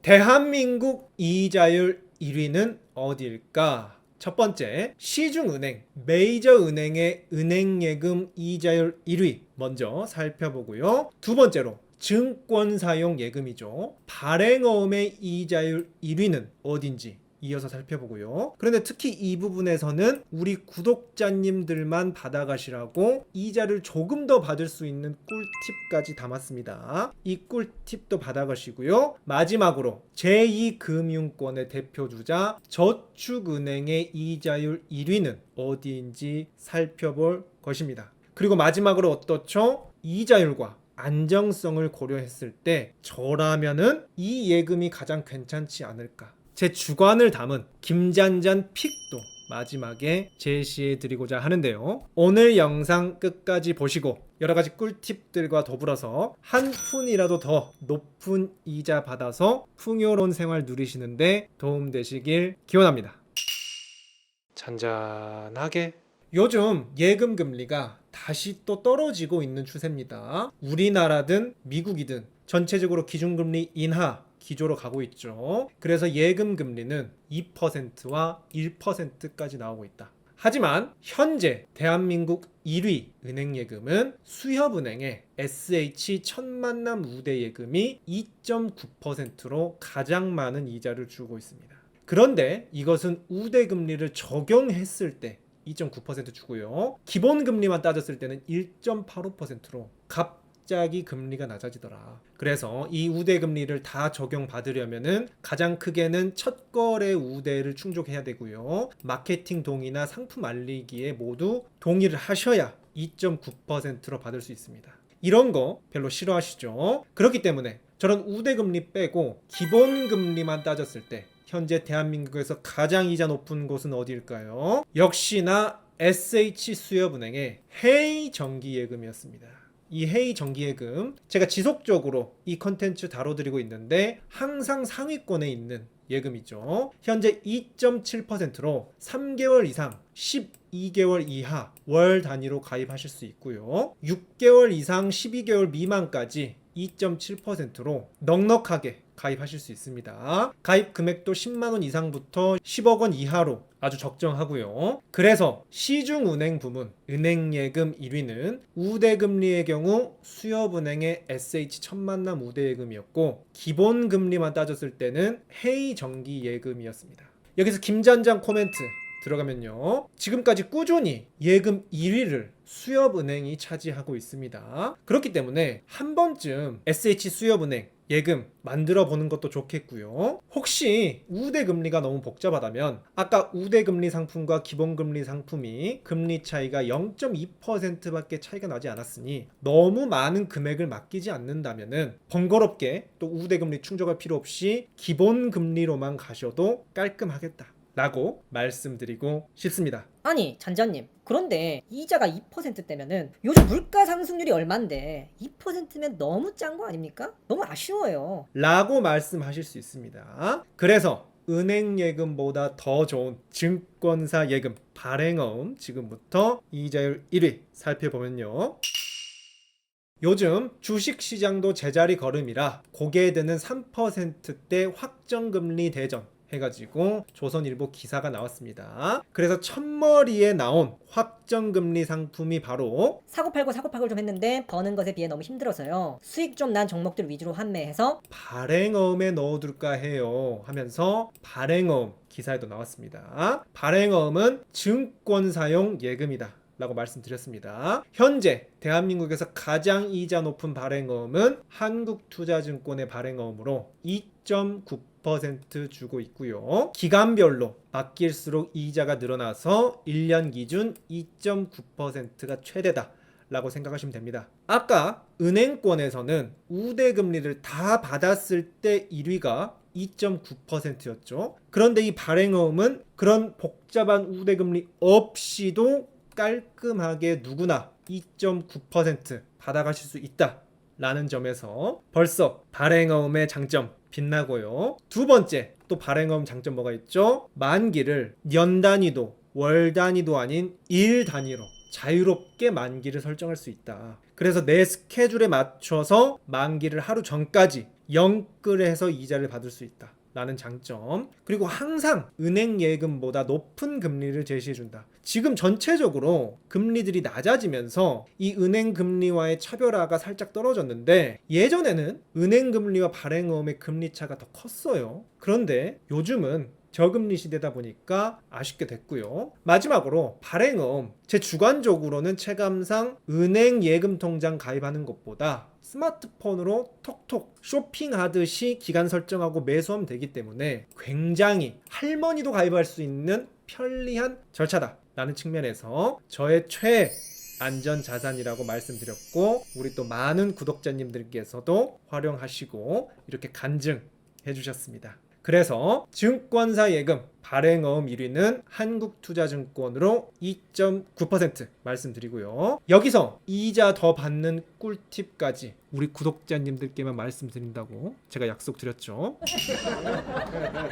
대한민국 이자율 1위는 어디일까? 첫 번째, 시중은행, 메이저은행의 은행예금 이자율 1위 먼저 살펴보고요. 두 번째로 증권사용 예금이죠. 발행어음의 이자율 1위는 어딘지 이어서 살펴보고요. 그런데 특히 이 부분에서는 우리 구독자님들만 받아가시라고 이자를 조금 더 받을 수 있는 꿀팁까지 담았습니다. 이 꿀팁도 받아가시고요. 마지막으로 제2금융권의 대표주자 저축은행의 이자율 1위는 어디인지 살펴볼 것입니다. 그리고 마지막으로 어떻죠? 이자율과 안정성을 고려했을 때 저라면은 이 예금이 가장 괜찮지 않을까? 제 주관을 담은 김잔잔 픽도 마지막에 제시해 드리고자 하는데요. 오늘 영상 끝까지 보시고 여러가지 꿀팁들과 더불어서 한 푼이라도 더 높은 이자 받아서 풍요로운 생활 누리시는데 도움되시길 기원합니다. 잔잔하게 요즘 예금 금리가 다시 또 떨어지고 있는 추세입니다. 우리나라든 미국이든 전체적으로 기준금리 인하 기조로 가고 있죠. 그래서 예금 금리는 2%와 1%까지 나오고 있다. 하지만 현재 대한민국 1위 은행예금은 수협은행의 SH 천만남 우대예금이 2.9%로 가장 많은 이자를 주고 있습니다. 그런데 이것은 우대금리를 적용했을 때 2.9% 주고요. 기본금리만 따졌을 때는 1.85%로 갑자기 금리가 낮아지더라. 그래서 이 우대금리를 다 적용받으려면은 가장 크게는 첫 거래 우대를 충족해야 되고요. 마케팅 동의나 상품 알리기에 모두 동의를 하셔야 2.9%로 받을 수 있습니다. 이런 거 별로 싫어하시죠? 그렇기 때문에 저런 우대금리 빼고 기본금리만 따졌을 때 현재 대한민국에서 가장 이자 높은 곳은 어디일까요? 역시나 SH수협은행의 헤이정기예금이었습니다. 이 헤이정기예금 제가 지속적으로 이 컨텐츠 다뤄드리고 있는데 항상 상위권에 있는 예금이죠. 현재 2.7%로 3개월 이상 12개월 이하 월 단위로 가입하실 수 있고요. 6개월 이상 12개월 미만까지 2.7%로 넉넉하게 가입하실 수 있습니다. 가입 금액도 10만원 이상부터 10억 원 이하로 아주 적정하고요. 그래서 시중은행 부문 은행예금 1위는 우대금리의 경우 수협은행의 SH 천만남 우대예금이었고 기본금리만 따졌을 때는 헤이정기예금이었습니다. 여기서 김잔장 코멘트 들어가면요. 지금까지 꾸준히 예금 1위를 수협은행이 차지하고 있습니다. 그렇기 때문에 한 번쯤 SH수협은행 예금 만들어 보는 것도 좋겠고요. 혹시 우대금리가 너무 복잡하다면 아까 우대금리 상품과 기본금리 상품이 금리 차이가 0.2%밖에 차이가 나지 않았으니 너무 많은 금액을 맡기지 않는다면 번거롭게 또 우대금리 충족할 필요 없이 기본금리로만 가셔도 깔끔하겠다 라고 말씀드리고 싶습니다. 아니 잔자님, 그런데 이자가 2%대면은 요즘 물가 상승률이 얼만데 2%면 너무 짠 거 아닙니까? 너무 아쉬워요. 라고 말씀하실 수 있습니다. 그래서 은행 예금보다 더 좋은 증권사 예금 발행어음 지금부터 이자율 1위 살펴보면요. 요즘 주식시장도 제자리 걸음이라 고개에 드는 3%대 확정금리 대전 해가지고 조선일보 기사가 나왔습니다. 그래서 첫머리에 나온 확정금리 상품이 바로 사고팔고 좀 했는데 버는 것에 비해 너무 힘들어서요. 수익 좀 난 종목들 위주로 판매해서 발행어음에 넣어둘까 해요 하면서 발행어음 기사에도 나왔습니다. 발행어음은 증권사용 예금이다 라고 말씀드렸습니다. 현재 대한민국에서 가장 이자 높은 발행어음은 한국투자증권의 발행어음으로 2.9% 주고 있고요. 기간별로 바뀔수록 이자가 늘어나서 1년 기준 2.9%가 최대다 라고 생각하시면 됩니다. 아까 은행권에서는 우대금리를 다 받았을 때 1위가 2.9%였죠. 그런데 이 발행어음은 그런 복잡한 우대금리 없이도 깔끔하게 누구나 2.9% 받아가실 수 있다 라는 점에서 벌써 발행어음의 장점 빛나고요. 두 번째 또 발행어음 장점 뭐가 있죠? 만기를 년 단위도 월 단위도 아닌 일 단위로 자유롭게 만기를 설정할 수 있다. 그래서 내 스케줄에 맞춰서 만기를 하루 전까지 영끌해서 이자를 받을 수 있다 라는 장점, 그리고 항상 은행 예금보다 높은 금리를 제시해준다. 지금 전체적으로 금리들이 낮아지면서 이 은행 금리와의 차별화가 살짝 떨어졌는데, 예전에는 은행 금리와 발행어음의 금리 차가 더 컸어요. 그런데 요즘은 저금리 시대다 보니까 아쉽게 됐고요. 마지막으로 발행어음, 제 주관적으로는 체감상 은행 예금 통장 가입하는 것보다 스마트폰으로 톡톡 쇼핑하듯이 기간 설정하고 매수하면 되기 때문에 굉장히 할머니도 가입할 수 있는 편리한 절차다 라는 측면에서 저의 최애 안전 자산이라고 말씀드렸고, 우리 또 많은 구독자님들께서도 활용하시고 이렇게 간증해 주셨습니다. 그래서 증권사 예금 발행어음 1위는 한국투자증권으로 2.9% 말씀드리고요. 여기서 이자 더 받는 꿀팁까지 우리 구독자님들께만 말씀드린다고 제가 약속드렸죠.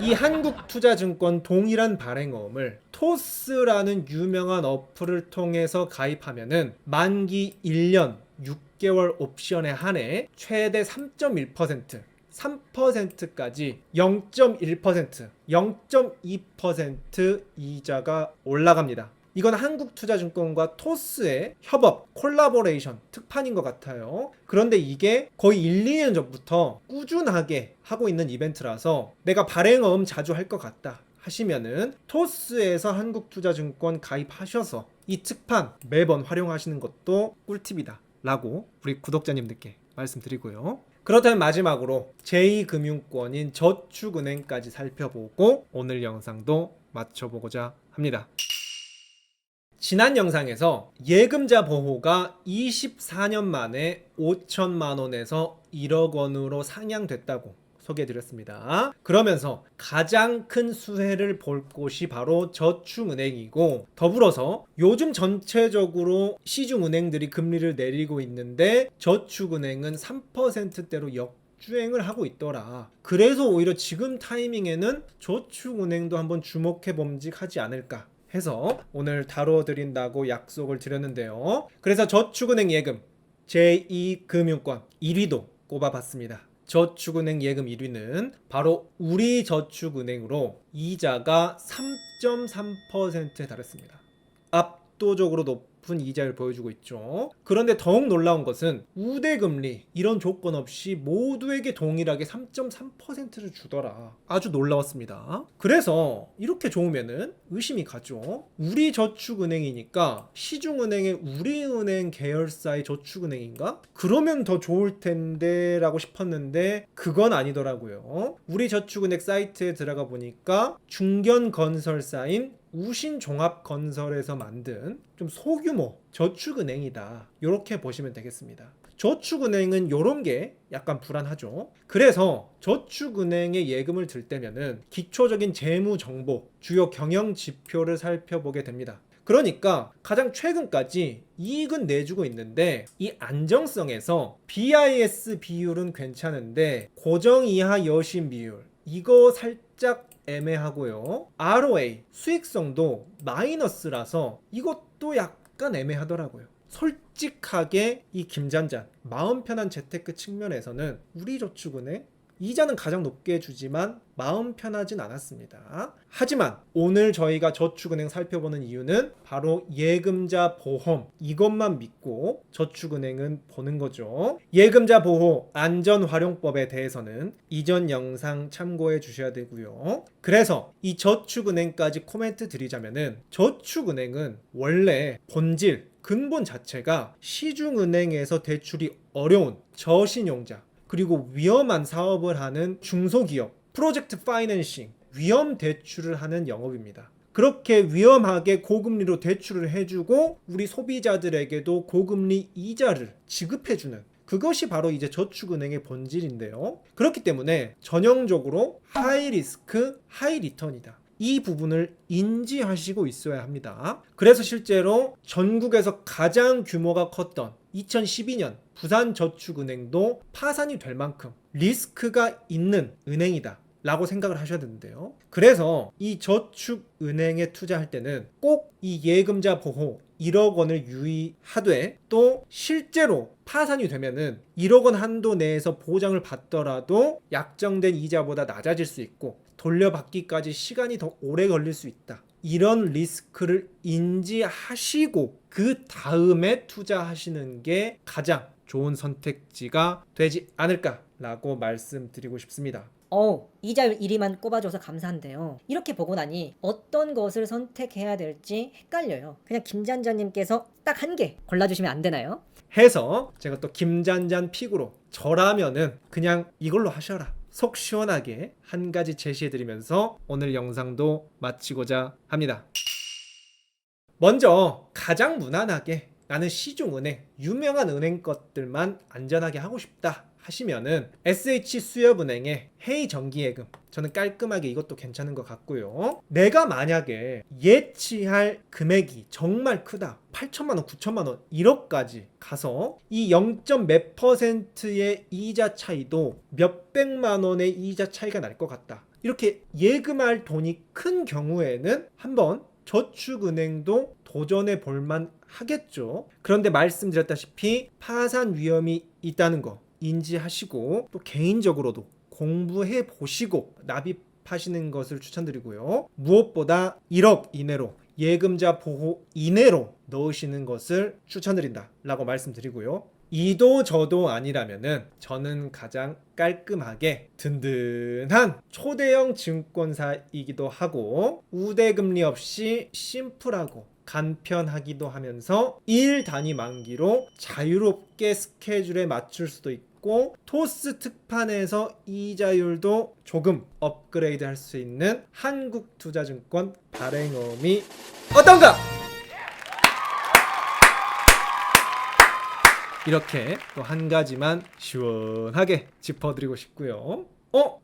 이 한국투자증권 동일한 발행어음을 토스라는 유명한 어플을 통해서 가입하면은 만기 1년 6개월 옵션에 한해 최대 3.1%, 3%까지 0.1%, 0.2% 이자가 올라갑니다. 이건 한국투자증권과 토스의 협업, 콜라보레이션, 특판인 것 같아요. 그런데 이게 거의 1, 2년 전부터 꾸준하게 하고 있는 이벤트라서 내가 발행어음 자주 할 것 같다 하시면은 토스에서 한국투자증권 가입하셔서 이 특판 매번 활용하시는 것도 꿀팁이다 라고 우리 구독자님들께 말씀드리고요. 그렇다면 마지막으로 제2금융권인 저축은행까지 살펴보고 오늘 영상도 마쳐보고자 합니다. 지난 영상에서 예금자 보호가 24년 만에 5천만 원에서 1억 원으로 상향됐다고 소개해드렸습니다. 그러면서 가장 큰 수혜를 볼 곳이 바로 저축은행이고, 더불어서 요즘 전체적으로 시중은행들이 금리를 내리고 있는데 저축은행은 3%대로 역주행을 하고 있더라. 그래서 오히려 지금 타이밍에는 저축은행도 한번 주목해 봄직하지 않을까 해서 오늘 다뤄드린다고 약속을 드렸는데요. 그래서 저축은행 예금 제2금융권 1위도 꼽아봤습니다. 저축은행 예금 1위는 바로 우리저축은행으로 이자가 3.3%에 달했습니다. 압도적으로 높은 이자를 보여주고 있죠. 그런데 더욱 놀라운 것은 우대금리 이런 조건 없이 모두에게 동일하게 3.3%를 주더라. 아주 놀라웠습니다. 그래서 이렇게 좋으면은 의심이 가죠. 우리저축은행이니까 시중은행의 우리은행 계열사의 저축은행인가? 그러면 더 좋을 텐데 라고 싶었는데 그건 아니더라고요. 우리저축은행 사이트에 들어가 보니까 중견건설사인 우신종합건설에서 만든 좀 소규모 저축은행이다, 이렇게 보시면 되겠습니다. 저축은행은 이런 게 약간 불안하죠. 그래서 저축은행에 예금을 들 때면은 기초적인 재무 정보, 주요 경영 지표를 살펴보게 됩니다. 그러니까 가장 최근까지 이익은 내주고 있는데 이 안정성에서 BIS 비율은 괜찮은데 고정 이하 여신 비율 이거 살짝 애매하고요. ROA 수익성도 마이너스라서 이것도 약간 애매하더라고요. 솔직하게 이 김잔잔 마음 편한 재테크 측면에서는 우리저축은행 이자는 가장 높게 주지만 마음 편하진 않았습니다. 하지만 오늘 저희가 저축은행 살펴보는 이유는 바로 예금자 보험 이것만 믿고 저축은행은 보는 거죠. 예금자 보호 안전활용법에 대해서는 이전 영상 참고해 주셔야 되고요. 그래서 이 저축은행까지 코멘트 드리자면은 저축은행은 원래 본질 근본 자체가 시중은행에서 대출이 어려운 저신용자 그리고 위험한 사업을 하는 중소기업, 프로젝트 파이낸싱, 위험 대출을 하는 영업입니다. 그렇게 위험하게 고금리로 대출을 해주고 우리 소비자들에게도 고금리 이자를 지급해주는 그것이 바로 이제 저축은행의 본질인데요. 그렇기 때문에 전형적으로 하이 리스크, 하이 리턴이다. 이 부분을 인지하시고 있어야 합니다. 그래서 실제로 전국에서 가장 규모가 컸던 2012년 부산저축은행도 파산이 될 만큼 리스크가 있는 은행이다 라고 생각을 하셔야 되는데요. 그래서 이 저축은행에 투자할 때는 꼭 이 예금자 보호 1억 원을 유의하되 또 실제로 파산이 되면은 1억 원 한도 내에서 보장을 받더라도 약정된 이자보다 낮아질 수 있고 돌려받기까지 시간이 더 오래 걸릴 수 있다. 이런 리스크를 인지하시고 그 다음에 투자하시는 게 가장 좋은 선택지가 되지 않을까라고 말씀드리고 싶습니다. 이자율 1위만 꼽아줘서 감사한데요. 이렇게 보고 나니 어떤 것을 선택해야 될지 헷갈려요. 그냥 김잔잔님께서 딱 한 개 골라주시면 안 되나요? 해서 제가 또 김잔잔 픽으로 저라면은 그냥 이걸로 하셔라. 속 시원하게 한 가지 제시해드리면서 오늘 영상도 마치고자 합니다. 먼저 가장 무난하게 나는 시중은행, 유명한 은행 것들만 안전하게 하고 싶다 하시면은 SH수협은행의 해이정기예금, 저는 깔끔하게 이것도 괜찮은 것 같고요. 내가 만약에 예치할 금액이 정말 크다, 8천만 원, 9천만 원, 1억까지 가서 이 0.몇 %의 이자 차이도 몇백만 원의 이자 차이가 날 것 같다, 이렇게 예금할 돈이 큰 경우에는 한번 저축은행도 도전해 볼만 하겠죠. 그런데 말씀드렸다시피 파산 위험이 있다는 거 인지하시고 또 개인적으로도 공부해 보시고 납입하시는 것을 추천드리고요. 무엇보다 1억 이내로 예금자 보호 이내로 넣으시는 것을 추천드린다 라고 말씀드리고요. 이도 저도 아니라면은 저는 가장 깔끔하게 든든한 초대형 증권사이기도 하고 우대금리 없이 심플하고 간편하기도 하면서 1 단위 만기로 자유롭게 스케줄에 맞출 수도 있고 토스 특판에서 이자율도 조금 업그레이드 할 수 있는 한국투자증권 발행어음이 어떤가? 이렇게 또 한 가지만 시원하게 짚어드리고 싶고요.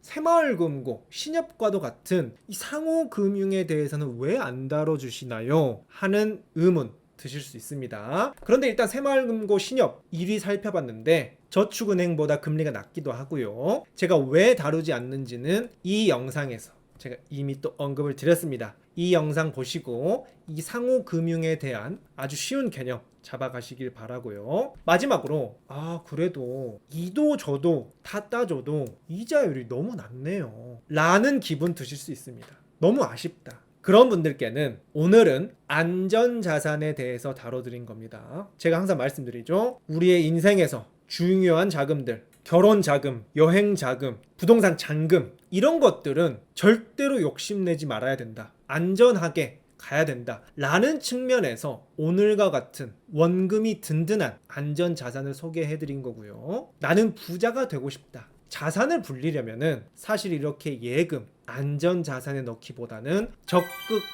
새마을금고, 신협과도 같은 이 상호금융에 대해서는 왜 안 다뤄주시나요? 하는 의문 드실 수 있습니다. 그런데 일단 새마을금고, 신협 1위 살펴봤는데 저축은행보다 금리가 낮기도 하고요. 제가 왜 다루지 않는지는 이 영상에서 제가 이미 또 언급을 드렸습니다. 이 영상 보시고 이 상호금융에 대한 아주 쉬운 개념 잡아가시길 바라고요. 마지막으로 그래도 이도 저도 다 따져도 이자율이 너무 낮네요 라는 기분 드실 수 있습니다. 너무 아쉽다. 그런 분들께는 오늘은 안전자산에 대해서 다뤄드린 겁니다. 제가 항상 말씀드리죠. 우리의 인생에서 중요한 자금들, 결혼 자금, 여행 자금, 부동산 잔금, 이런 것들은 절대로 욕심내지 말아야 된다. 안전하게 가야 된다 라는 측면에서 오늘과 같은 원금이 든든한 안전자산을 소개해드린 거고요. 나는 부자가 되고 싶다, 자산을 불리려면은 사실 이렇게 예금, 안전자산에 넣기보다는 적극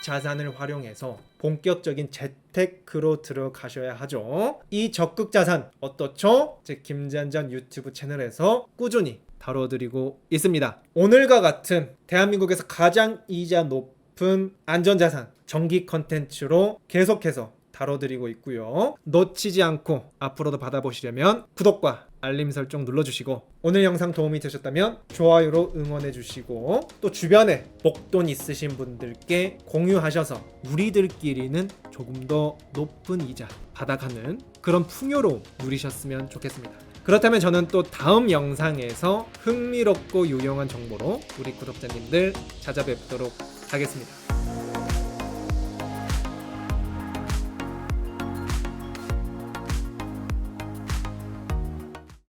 자산을 활용해서 본격적인 재테크로 들어가셔야 하죠. 이 적극 자산 어떻죠? 제 김잔잔 유튜브 채널에서 꾸준히 다뤄드리고 있습니다. 오늘과 같은 대한민국에서 가장 이자 높은 안전자산 정기 컨텐츠로 계속해서 다뤄드리고 있고요. 놓치지 않고 앞으로도 받아보시려면 구독과 알림 설정 눌러주시고 오늘 영상 도움이 되셨다면 좋아요로 응원해주시고 또 주변에 목돈 있으신 분들께 공유하셔서 우리들끼리는 조금 더 높은 이자 받아가는 그런 풍요로움 누리셨으면 좋겠습니다. 그렇다면 저는 또 다음 영상에서 흥미롭고 유용한 정보로 우리 구독자님들 찾아뵙도록 하겠습니다.